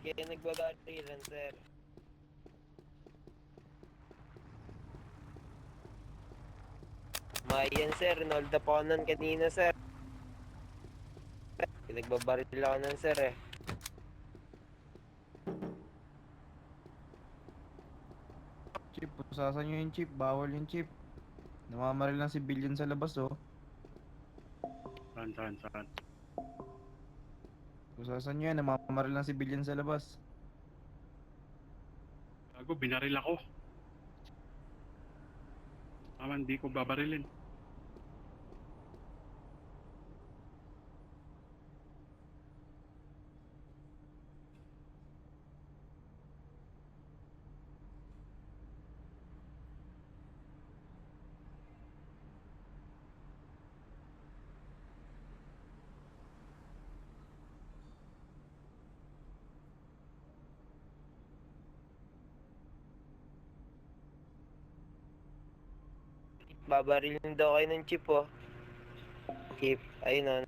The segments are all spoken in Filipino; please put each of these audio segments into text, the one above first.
kayo nagbabarilan, sir? Mayan, sir. Nolda pa ako nun kanina, sir. Pinagbabaril ako nun, sir, eh. Chip, pusasan nyo yung chip. Bawal yung chip. Namamaril lang si Billion sa labas, oh. Saan? Pusasan nyo yan. Namamaril lang si Billion sa labas. Gago, binaril ako. Tama, hindi ko babarilin. Babarilin daw kayo ng chip, oh. Chip. Ayun, oh.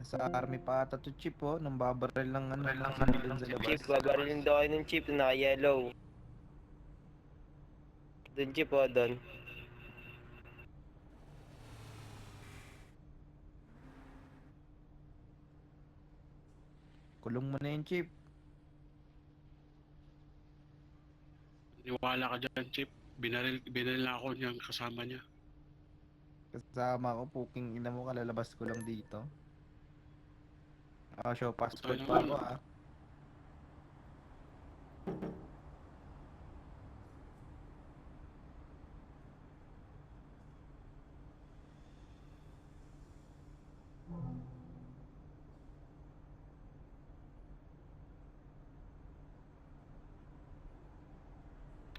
Nasa army pa ata to chip, oh. Nang babaril lang ano, lang si Billion sa labas. Chip, babarilin daw kayo ng chip na naka-yellow. Doon, chip, oh, doon. Kulong mo na yung chip. Niwala ka dyan, Chip. Binaril na ako niyang kasama niya. Kasama ko, puking ina mo, kalalabas ko lang dito. Show passport Puta pa naman. ako, ah.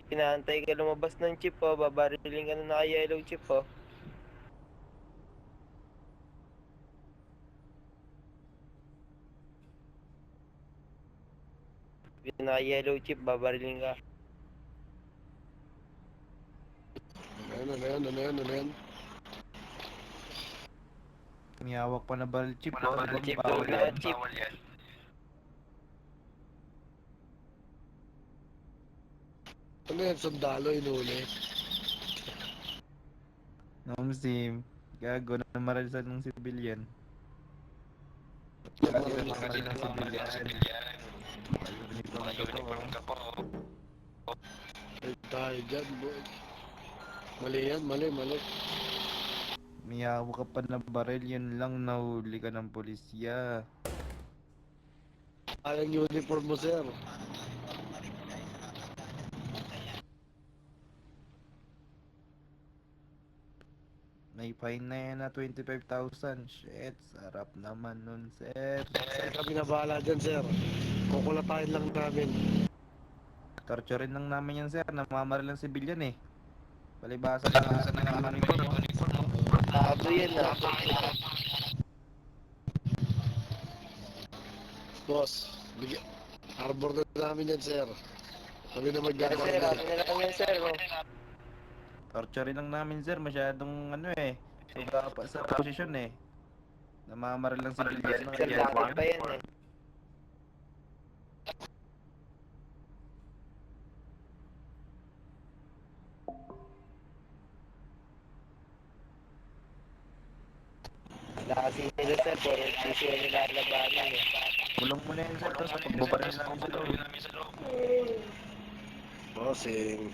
Pinaantay ka lumabas ng chip, oh. Babarilin ka na naka-yellow chip, oh. Naka-yellow chip, babarilin ka. Ano yan? May hawak pa na barrel chip, oh. Di ba Chip, bawal yan? chip. Ano yan, sundalo inuli? Sim, gago na maralisan ng civilian. Ano Kasi ba namamaril ng civilian. Naka-uniform ka pa, oh. ay tayo dyan, boy? Mali yan, mali. May hawak ka pa na baril, yun lang nahuli ka ng pulisya. Ayang uniform mo, sir. May fine na yan na 25,000. Shit, sarap naman nun, sir. Sir, kami na bahala dyan, sir. Kukulatahin lang namin. Torturein lang namin yan, sir. Namamaril lang civilian, eh. Palibasa na naman yung uniform, oh. Tado yan, ah. Boss, harbor na namin yan, sir. Kami na Sir, magdadala. akin na lang yan, sir, oh. Torturein lang namin, sir. Masyadong, ano, eh. Suga pa sa posisyon, eh. Namamaril lang civilian, Sir, bakit naka-uniform. pa yan, eh? Lakas nila, sir, puro puso yung nilalabanan, eh. Kulong mo na yan, sir. Tapos pagbabaril namin sa loob. Bossing.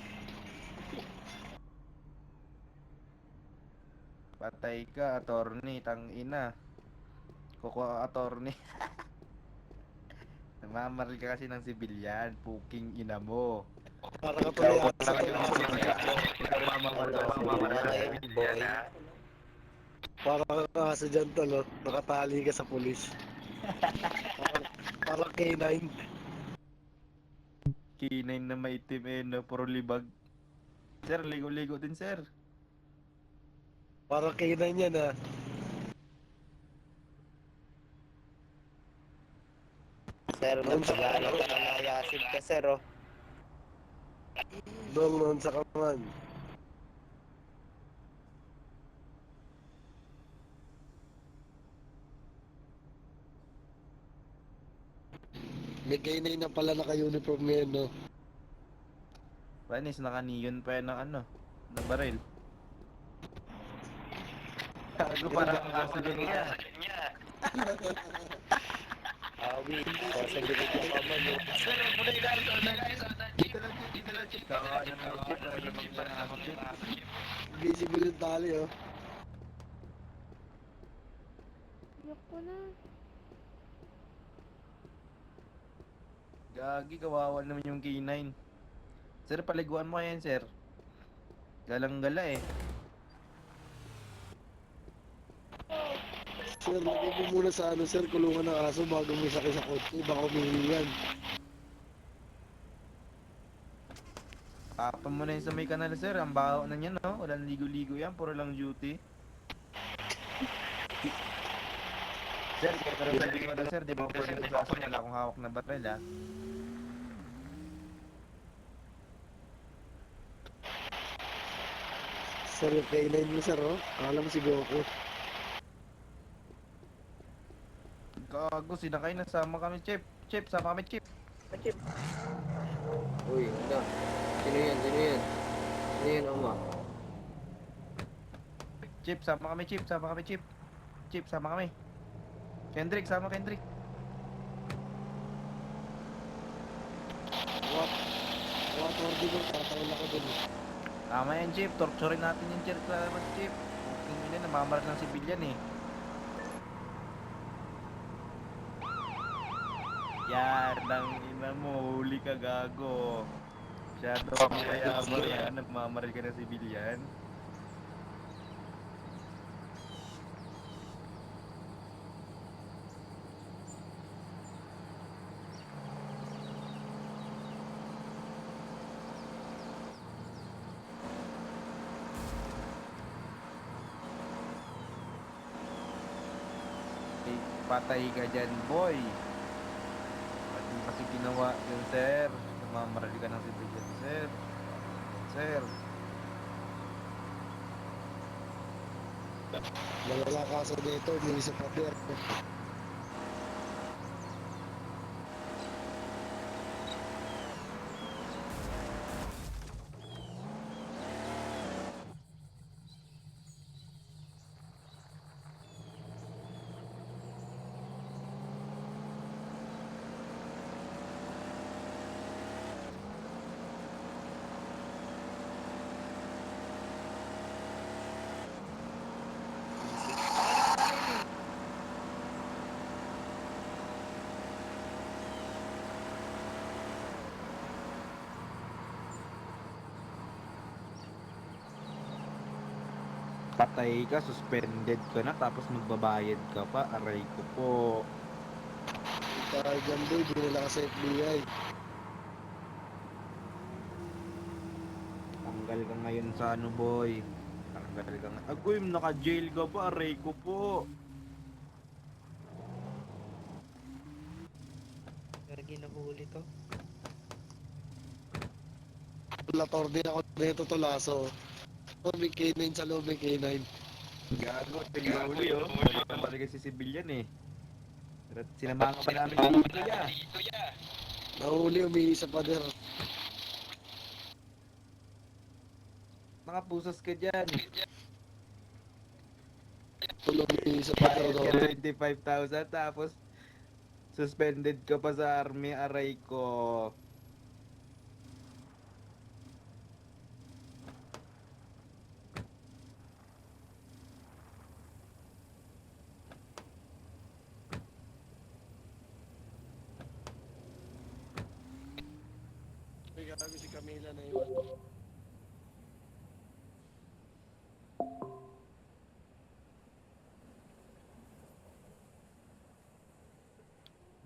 Patay ka, attorney, tangina. Kukuha ka, attorney. Namamaril ka kasi ng civilian, puking ina mo. Para ka Ikaw tuloy pa sa lang yung civilian. Ikaw namamaril ng civilian. Boy. Para ka kasi dyan, talo. Nakatali ka sa pulis. Parang K9. K9 na maitim, eh, no? Puro libag. Sir, ligo-ligo din, sir. Parang K9 yan, ah. Sir, nagpagano ka na nayasid ka, sir, oh. Noon sa kaman. May K9 na pala naka-uniform ngayon, no? Panis, naka-neon pa yan ng ano, ng baril. Gago parang aso din niya. Awi, sasagutin ko pa man yun. Sir, wag mo na ilalim. Dito lang, chip, dito lang, chip. Kawawa naman yung chip, para naman yung aso, chip. Visible yung tali, oh. Yok ko na. Gagi, kawawa naman yung K9. Sir, paliguan mo yan, sir. Galang-gala eh. Sir, lagay mo muna sa ano, sir, kulungan ng aso bago mo sakay sa kotse. Baka umihingan. Tapan mo na yun sa may kanal, sir. Ang baho na niyan, no? Walang ligo-ligo yan. Puro lang duty. Sir, pero sabi ko na, sir, di ba pwede ko sa aso? Wala akong hawak na baril, ha? Sir, yung K9 mo, sir, oh. Akala mo si Goku. Gago, sinakay na. Sama kami, Chip. Chip, sama kami, Chip. Uy, ano? Sino yan? Sino yan? Sino yan, Oma? Chip, sama kami, Chip. Sama kami, Chip. Chip, sama kami. Kendrick, sama Kendrick. What order mo? Tatawal ako dun, eh. Tama yan, Chip. Torturein natin yung Chip. Chip. Yung ina, namamarag ng sibilyan, eh. Yan, lang ina mo. Huli ka, gago. Masyado ako mayabang yan. Nagmamaril ka ng sibilyan. Eh, patay ka dyan, boy. Pati kasi ginawa yun, sir. Namamaril ka ng sibilyan, sir. Sir. Malala kaso dito, may isa pa der. Patay ka, suspended ka na, tapos magbabayad ka pa. Aray ko po. Tayo dyan, boy. Dinala ka sa FBI. Tanggal ka ngayon sa ano, boy. Tanggal ka nga. Agoy, naka-jail ka pa. Aray ko po. Gagi na huli to. Lator din ako dito to laso. Oh, may K9 sa loob, may K9. Gago, pinahuli oh. Wala pa rin si civilian eh. Pero sinamahan ka pa namin dito ya. Nahuli, umiisa pa der. Nakapusas ka dyan. Tulong umiisa pa der. Bayad ka 25,000 tapos suspended ka pa sa army. Aray ko. May gago si Camila na iwan.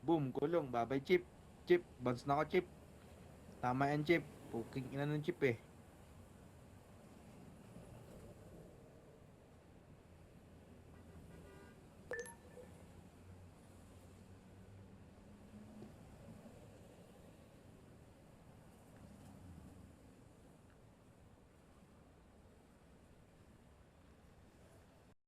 Boom, kulong. Babay, Chip. Chip, bounce na ako, Chip. Tama yan, Chip. Puking ina ng Chip eh.